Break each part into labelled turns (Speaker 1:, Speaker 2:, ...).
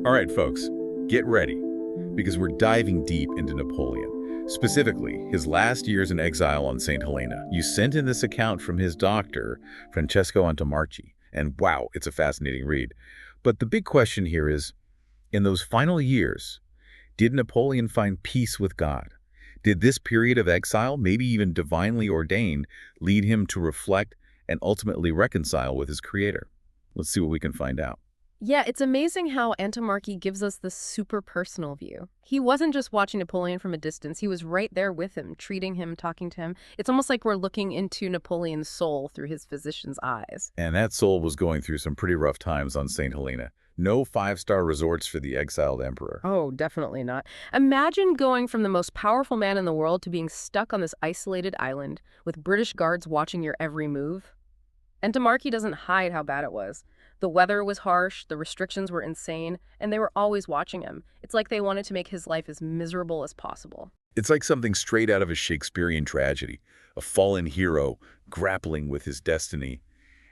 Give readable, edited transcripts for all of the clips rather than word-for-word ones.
Speaker 1: All right, folks, get ready, because we're diving deep into Napoleon, specifically his last years in exile on St. Helena. You sent in this account from his doctor, Francesco Antomarchi, and wow, it's a fascinating read. But the big question here is, in those final years, did Napoleon find peace with God? Did this period of exile, maybe even divinely ordained, lead him to reflect and ultimately reconcile with his creator? Let's see what we can find out.
Speaker 2: Yeah, it's amazing how Antomarchi gives us this super personal view. He wasn't just watching Napoleon from a distance, he was right there with him, treating him, talking to him. It's almost like we're looking into Napoleon's soul through his physician's eyes.
Speaker 1: And that soul was going through some pretty rough times on St. Helena. No five-star resorts for the exiled emperor.
Speaker 2: Oh, definitely not. Imagine going from the most powerful man in the world to being stuck on this isolated island with British guards watching your every move. Antomarchi doesn't hide how bad it was. The weather was harsh, the restrictions were insane, and they were always watching him. It's like they wanted to make his life as miserable as possible.
Speaker 1: It's like something straight out of a Shakespearean tragedy, a fallen hero grappling with his destiny,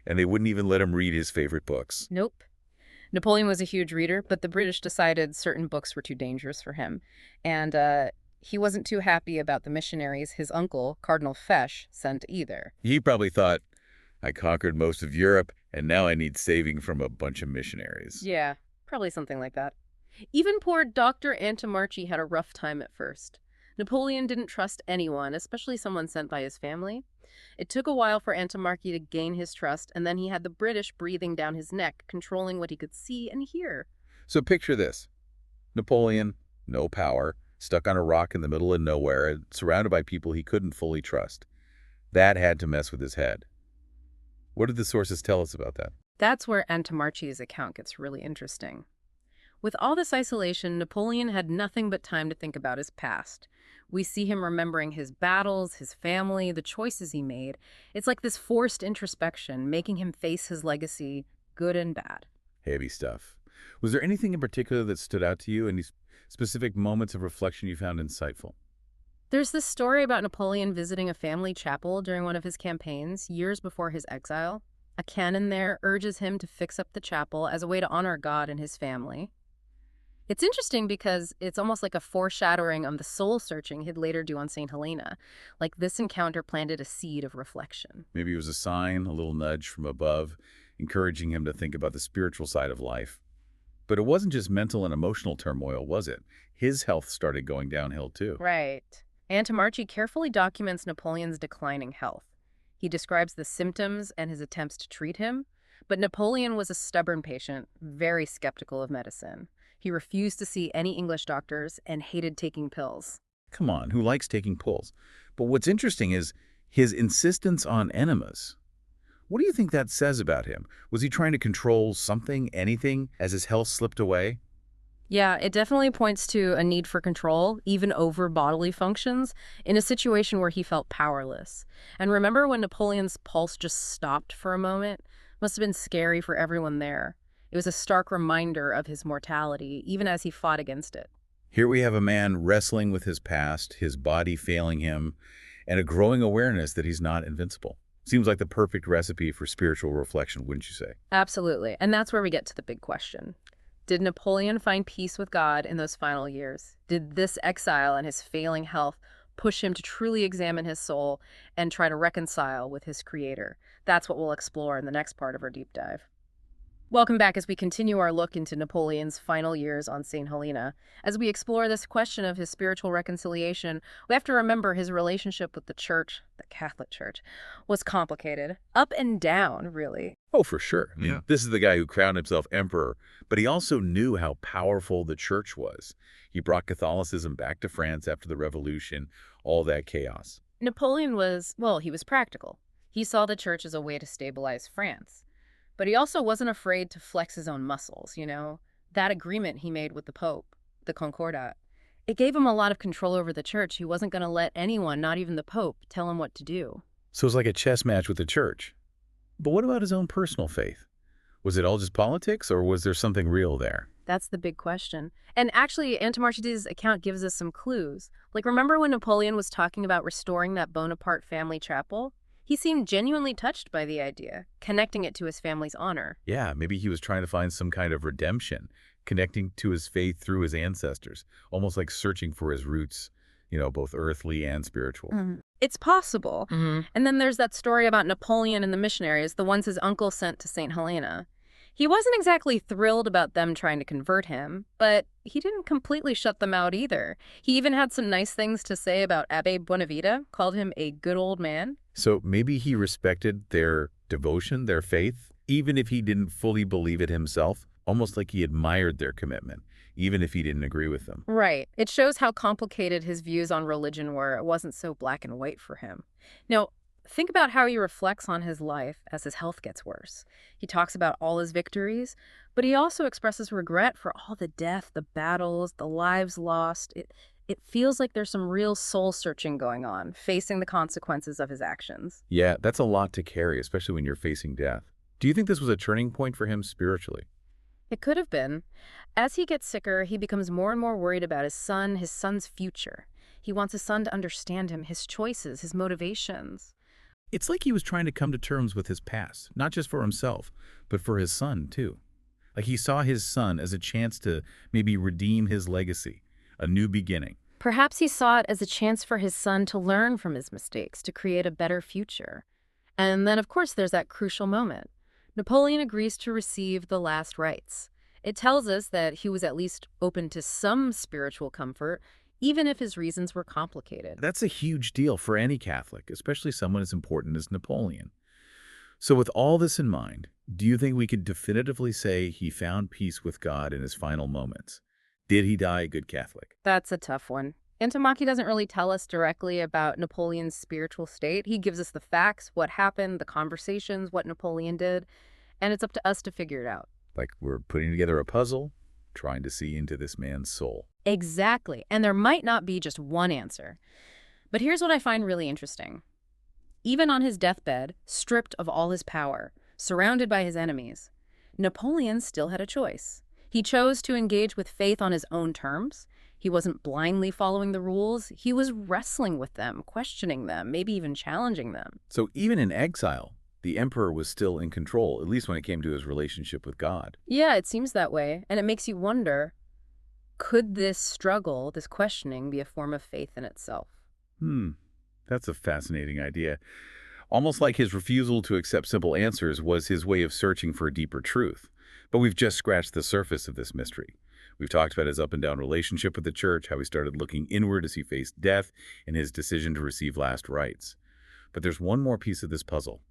Speaker 1: and they wouldn't even let him read his favorite books.
Speaker 2: Nope. Napoleon was a huge reader, but the British decided certain books were too dangerous for him. And he wasn't too happy about the missionaries his uncle, Cardinal Fesch, sent either.
Speaker 1: He probably thought, I conquered most of Europe, and now I need saving from a bunch of missionaries.
Speaker 2: Yeah, probably something like that. Even poor Dr. Antomarchi had a rough time at first. Napoleon didn't trust anyone, especially someone sent by his family. It took a while for Antomarchi to gain his trust, and then he had the British breathing down his neck, controlling what he could see and hear.
Speaker 1: So picture this. Napoleon, no power, stuck on a rock in the middle of nowhere, and surrounded by people he couldn't fully trust. That had to mess with his head. What did the sources tell us about that?
Speaker 2: That's where Antomarchi's account gets really interesting. With all this isolation, Napoleon had nothing but time to think about his past. We see him remembering his battles, his family, the choices he made. It's like this forced introspection, making him face his legacy, good and bad.
Speaker 1: Heavy stuff. Was there anything in particular that stood out to you? Any specific moments of reflection you found insightful?
Speaker 2: There's this story about Napoleon visiting a family chapel during one of his campaigns, years before his exile. A canon there urges him to fix up the chapel as a way to honor God and his family. It's interesting because it's almost like a foreshadowing of the soul-searching he'd later do on St. Helena. Like this encounter planted a seed of reflection.
Speaker 1: Maybe it was a sign, a little nudge from above, encouraging him to think about the spiritual side of life. But it wasn't just mental and emotional turmoil, was it? His health started going downhill too.
Speaker 2: Right. Antomarchi carefully documents Napoleon's declining health. He describes the symptoms and his attempts to treat him, but Napoleon was a stubborn patient, very skeptical of medicine. He refused to see any English doctors and hated taking pills.
Speaker 1: Come on, who likes taking pills? But what's interesting is his insistence on enemas. What do you think that says about him? Was he trying to control something, anything, as his health slipped away?
Speaker 2: Yeah, it definitely points to a need for control, even over bodily functions, in a situation where he felt powerless. And remember when Napoleon's pulse just stopped for a moment? Must have been scary for everyone there. It was a stark reminder of his mortality, even as he fought against it.
Speaker 1: Here we have a man wrestling with his past, his body failing him, and a growing awareness that he's not invincible. Seems like the perfect recipe for spiritual reflection, wouldn't you say?
Speaker 2: Absolutely. And that's where we get to the big question. Did Napoleon find peace with God in those final years? Did this exile and his failing health push him to truly examine his soul and try to reconcile with his creator? That's what we'll explore in the next part of our deep dive. Welcome back as we continue our look into Napoleon's final years on St. Helena. As we explore this question of his spiritual reconciliation, we have to remember his relationship with the Church, the Catholic Church, was complicated. Up and down, really.
Speaker 1: Oh, for sure. I mean, this is the guy who crowned himself emperor, but he also knew how powerful the Church was. He brought Catholicism back to France after the Revolution, all that chaos.
Speaker 2: Napoleon was, well, he was practical. He saw the Church as a way to stabilize France. But he also wasn't afraid to flex his own muscles, you know? That agreement he made with the Pope, the Concordat, it gave him a lot of control over the Church. He wasn't going to let anyone, not even the Pope, tell him what to do.
Speaker 1: So it's like a chess match with the Church. But what about his own personal faith? Was it all just politics, or was there something real there?
Speaker 2: That's the big question. And actually, Antomarchi's account gives us some clues. Like, remember when Napoleon was talking about restoring that Bonaparte family chapel? He seemed genuinely touched by the idea, connecting it to his family's honor.
Speaker 1: Yeah, maybe he was trying to find some kind of redemption, connecting to his faith through his ancestors, almost like searching for his roots, both earthly and spiritual.
Speaker 2: It's possible. And then there's that story about Napoleon and the missionaries, the ones his uncle sent to St. Helena. He wasn't exactly thrilled about them trying to convert him, but he didn't completely shut them out either. He even had some nice things to say about Abbé Buenavida, called him a good old man.
Speaker 1: So maybe he respected their devotion, their faith, even if he didn't fully believe it himself, almost like he admired their commitment, even if he didn't agree with them.
Speaker 2: Right. It shows how complicated his views on religion were. It wasn't so black and white for him. Now, think about how he reflects on his life as his health gets worse. He talks about all his victories, but he also expresses regret for all the death, the battles, the lives lost. It feels like there's some real soul-searching going on, facing the consequences of his actions.
Speaker 1: Yeah, that's a lot to carry, especially when you're facing death. Do you think this was a turning point for him spiritually?
Speaker 2: It could have been. As he gets sicker, he becomes more and more worried about his son's future. He wants his son to understand him, his choices, his motivations.
Speaker 1: It's like he was trying to come to terms with his past, not just for himself, but for his son, too. Like he saw his son as a chance to maybe redeem his legacy, a new beginning.
Speaker 2: Perhaps he saw it as a chance for his son to learn from his mistakes, to create a better future. And then, of course, there's that crucial moment. Napoleon agrees to receive the last rites. It tells us that he was at least open to some spiritual comfort, even if his reasons were complicated.
Speaker 1: That's a huge deal for any Catholic, especially someone as important as Napoleon. So with all this in mind, do you think we could definitively say he found peace with God in his final moments? Did he die a good Catholic?
Speaker 2: That's a tough one. Entomaki doesn't really tell us directly about Napoleon's spiritual state. He gives us the facts, what happened, the conversations, what Napoleon did, and it's up to us to figure it out.
Speaker 1: Like we're putting together a puzzle, trying to see into this man's soul.
Speaker 2: Exactly. And there might not be just one answer. But here's what I find really interesting. Even on his deathbed, stripped of all his power, surrounded by his enemies, Napoleon still had a choice. He chose to engage with faith on his own terms. He wasn't blindly following the rules. He was wrestling with them, questioning them, maybe even challenging them.
Speaker 1: So even in exile, the emperor was still in control, at least when it came to his relationship with God.
Speaker 2: Yeah, it seems that way. And it makes you wonder, could this struggle, this questioning, be a form of faith in itself?
Speaker 1: That's a fascinating idea. Almost like his refusal to accept simple answers was his way of searching for a deeper truth. But we've just scratched the surface of this mystery. We've talked about his up and down relationship with the church, how he started looking inward as he faced death, and his decision to receive last rites. But there's one more piece of this puzzle.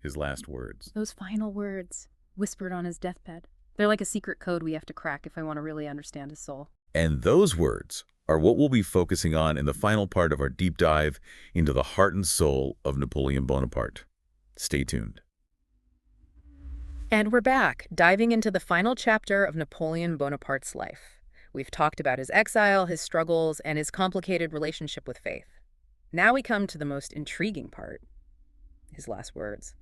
Speaker 1: His last words.
Speaker 2: Those final words, whispered on his deathbed. They're like a secret code we have to crack if I want to really understand his soul.
Speaker 1: And those words are what we'll be focusing on in the final part of our deep dive into the heart and soul of Napoleon Bonaparte. Stay tuned.
Speaker 2: And we're back, diving into the final chapter of Napoleon Bonaparte's life. We've talked about his exile, his struggles, and his complicated relationship with faith. Now we come to the most intriguing part, his last words.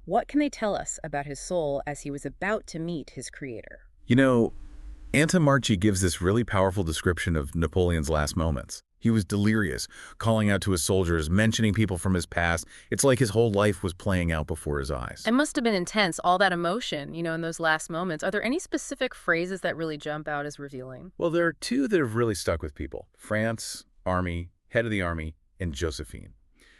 Speaker 2: What can they tell us about his soul as he was about to meet his creator?
Speaker 1: Antomarchi gives this really powerful description of Napoleon's last moments. He was delirious, calling out to his soldiers, mentioning people from his past. It's like his whole life was playing out before his eyes.
Speaker 2: It must have been intense, all that emotion, in those last moments. Are there any specific phrases that really jump out as revealing?
Speaker 1: Well, there are two that have really stuck with people. France, army, head of the army, and Josephine.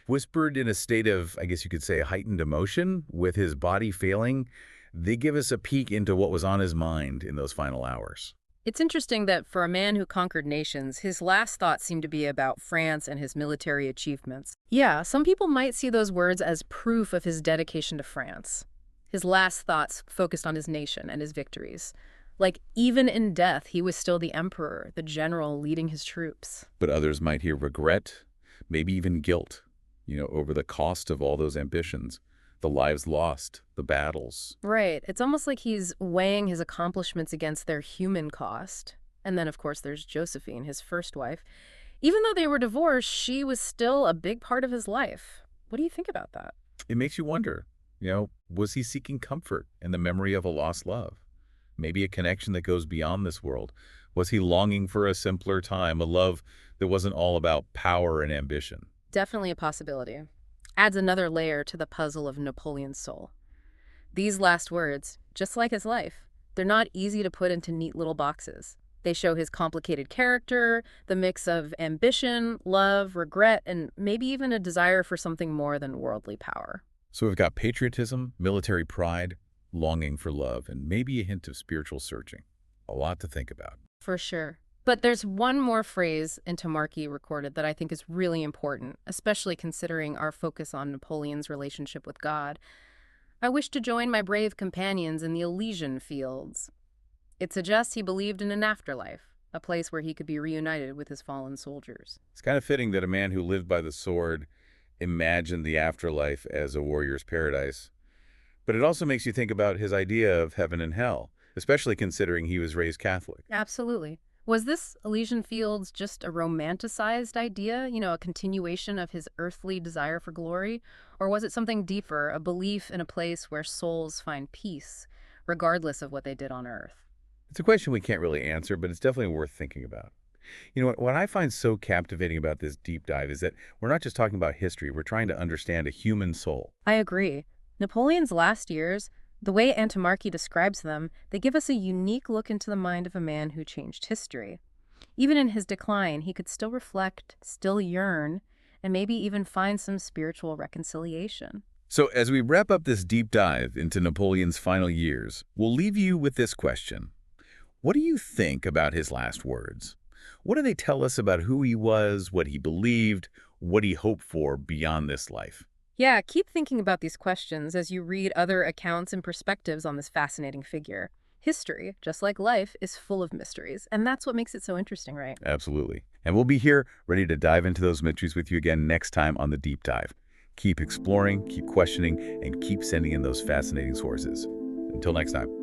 Speaker 1: Whispered in a state of, I guess you could say, heightened emotion, with his body failing, they give us a peek into what was on his mind in those final hours.
Speaker 2: It's interesting that for a man who conquered nations, his last thoughts seem to be about France and his military achievements. Yeah, some people might see those words as proof of his dedication to France. His last thoughts focused on his nation and his victories. Like, even in death, he was still the emperor, the general leading his troops.
Speaker 1: But others might hear regret, maybe even guilt, over the cost of all those ambitions. The lives lost, the battles.
Speaker 2: Right. It's almost like he's weighing his accomplishments against their human cost. And then, of course, there's Josephine, his first wife. Even though they were divorced, she was still a big part of his life. What do you think about that?
Speaker 1: It makes you wonder, was he seeking comfort in the memory of a lost love? Maybe a connection that goes beyond this world. Was he longing for a simpler time, a love that wasn't all about power and ambition?
Speaker 2: Definitely a possibility. Adds another layer to the puzzle of Napoleon's soul. These last words, just like his life, They're not easy to put into neat little boxes. They show his complicated character, the mix of ambition, love, regret, and maybe even a desire for something more than worldly power.
Speaker 1: So we've got patriotism, military pride, longing for love, and maybe a hint of spiritual searching. A lot to think about.
Speaker 2: For sure. But there's one more phrase Marquis recorded that I think is really important, especially considering our focus on Napoleon's relationship with God. I wish to join my brave companions in the Elysian fields. It suggests he believed in an afterlife, a place where he could be reunited with his fallen soldiers.
Speaker 1: It's kind of fitting that a man who lived by the sword imagined the afterlife as a warrior's paradise. But it also makes you think about his idea of heaven and hell, especially considering he was raised Catholic.
Speaker 2: Absolutely. Was this Elysian Fields just a romanticized idea, a continuation of his earthly desire for glory? Or was it something deeper, a belief in a place where souls find peace, regardless of what they did on earth?
Speaker 1: It's a question we can't really answer, but it's definitely worth thinking about. What I find so captivating about this deep dive is that we're not just talking about history, we're trying to understand a human soul.
Speaker 2: I agree. Napoleon's last years, the way Marquis describes them, they give us a unique look into the mind of a man who changed history. Even in his decline, he could still reflect, still yearn, and maybe even find some spiritual reconciliation.
Speaker 1: So as we wrap up this deep dive into Napoleon's final years, we'll leave you with this question. What do you think about his last words? What do they tell us about who he was, what he believed, what he hoped for beyond this life?
Speaker 2: Yeah, keep thinking about these questions as you read other accounts and perspectives on this fascinating figure. History, just like life, is full of mysteries, and that's what makes it so interesting, right?
Speaker 1: Absolutely. And we'll be here ready to dive into those mysteries with you again next time on The Deep Dive. Keep exploring, keep questioning, and keep sending in those fascinating sources. Until next time.